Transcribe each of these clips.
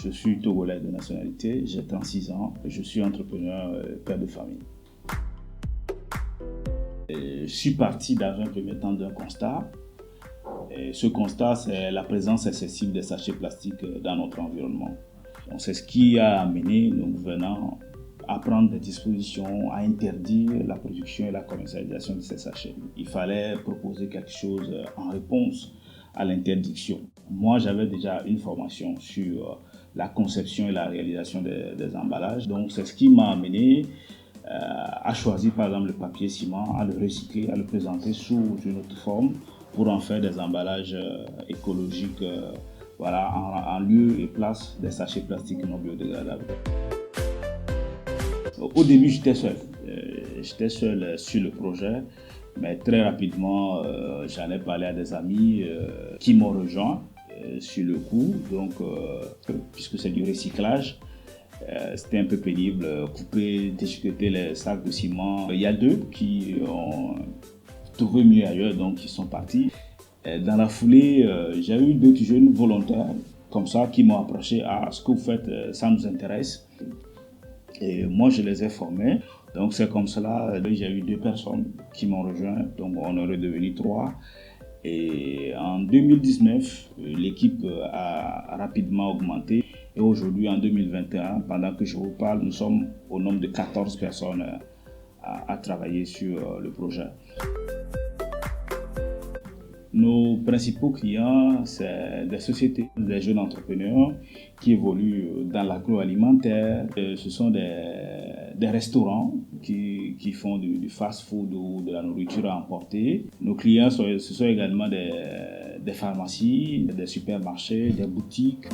Je suis togolais de nationalité, j'ai 36 ans, je suis entrepreneur, père de famille. Je suis parti dans un premier temps d'un constat. Et ce constat, c'est la présence excessive des sachets plastiques dans notre environnement. Donc, c'est ce qui a amené nos gouvernants à prendre des dispositions, à interdire la production et la commercialisation de ces sachets. Il fallait proposer quelque chose en réponse à l'interdiction. Moi, j'avais déjà une formation sur la conception et la réalisation des emballages. Donc, c'est ce qui m'a amené à choisir par exemple le papier ciment, à le recycler, à le présenter sous une autre forme pour en faire des emballages écologiques en lieu et place des sachets plastiques non biodégradables. Au début, j'étais seul. Sur le projet, mais très rapidement, j'en ai parlé à des amis qui m'ont rejoint sur le coup, donc, puisque c'est du recyclage. C'était un peu pénible, couper, déchiqueter les sacs de ciment. Il y a deux qui ont trouvé mieux ailleurs, donc ils sont partis. Dans la foulée, j'ai eu d'autres jeunes volontaires comme ça qui m'ont approché. Ah, ce que vous faites, ça nous intéresse. Et moi, je les ai formés. Donc c'est comme cela, j'ai eu 2 personnes qui m'ont rejoint. Donc on est redevenu 3. Et en 2019, l'équipe a rapidement augmenté. Et aujourd'hui, en 2021, pendant que je vous parle, nous sommes au nombre de 14 personnes à travailler sur le projet. Nos principaux clients, c'est des sociétés, des jeunes entrepreneurs qui évoluent dans l'agroalimentaire. Ce sont des restaurants qui font du fast-food ou de la nourriture à emporter. Nos clients, ce sont également des pharmacies, des supermarchés, des boutiques.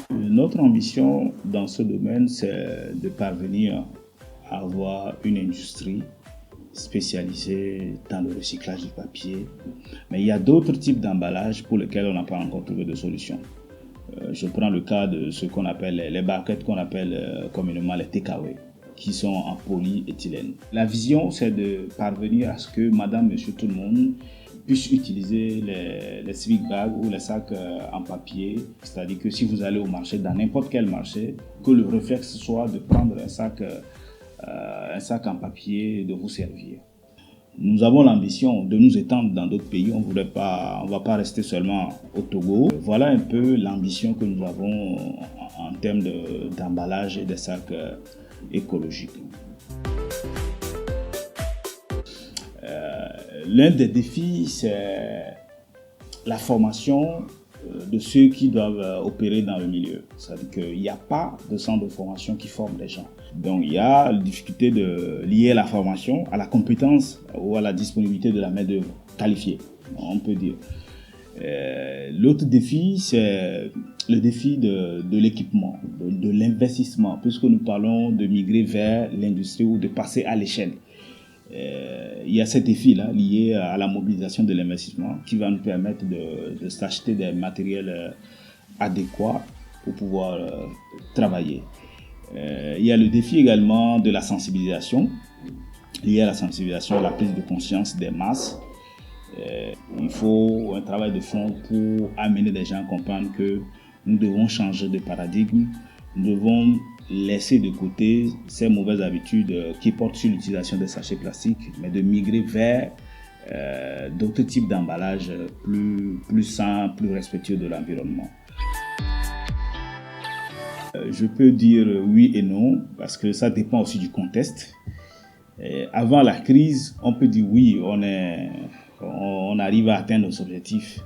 Notre ambition dans ce domaine, c'est de parvenir à avoir une industrie spécialisée dans le recyclage du papier. Mais il y a d'autres types d'emballages pour lesquels on n'a pas encore trouvé de solution. Je prends le cas de ce qu'on appelle les barquettes qu'on appelle communément les takeaway, qui sont en polyéthylène. La vision, c'est de parvenir à ce que madame, monsieur, tout le monde puisse utiliser les civic bags ou les sacs en papier. C'est-à-dire que si vous allez au marché, dans n'importe quel marché, que le réflexe soit de prendre un sac en papier et de vous servir. Nous avons l'ambition de nous étendre dans d'autres pays. On ne va pas rester seulement au Togo. Voilà un peu l'ambition que nous avons en termes d'emballage et de sacs écologiques. L'un des défis, c'est la formation de ceux qui doivent opérer dans le milieu. C'est-à-dire qu'il n'y a pas de centre de formation qui forme les gens. Donc il y a la difficulté de lier la formation à la compétence ou à la disponibilité de la main-d'œuvre qualifiée, on peut dire. L'autre défi, c'est le défi de l'équipement, de l'investissement, puisque nous parlons de migrer vers l'industrie ou de passer à l'échelle. Il y a ces défis-là liés à la mobilisation de l'investissement qui va nous permettre de s'acheter des matériels adéquats pour pouvoir travailler. Il y a le défi également de la sensibilisation, lié à la sensibilisation, à la prise de conscience des masses. Il faut un travail de fond pour amener les gens à comprendre que nous devons changer de paradigme, nous devons laisser de côté ces mauvaises habitudes qui portent sur l'utilisation des sachets plastiques, mais de migrer vers d'autres types d'emballages plus sains, plus respectueux de l'environnement. Je peux dire oui et non, parce que ça dépend aussi du contexte. Avant la crise, on peut dire oui, on arrive à atteindre nos objectifs.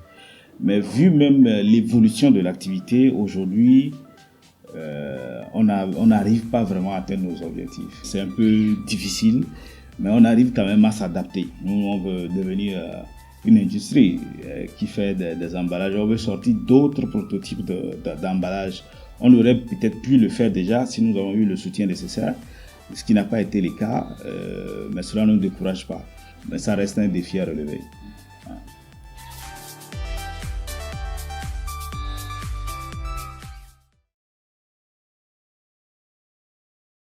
Mais vu même l'évolution de l'activité, aujourd'hui, on n'arrive pas vraiment à atteindre nos objectifs. C'est un peu difficile, mais on arrive quand même à s'adapter. Nous, on veut devenir une industrie qui fait des emballages. On veut sortir d'autres prototypes d'emballages. On aurait peut-être pu le faire déjà si nous avons eu le soutien nécessaire, ce qui n'a pas été le cas, mais cela ne nous décourage pas. Mais ça reste un défi à relever.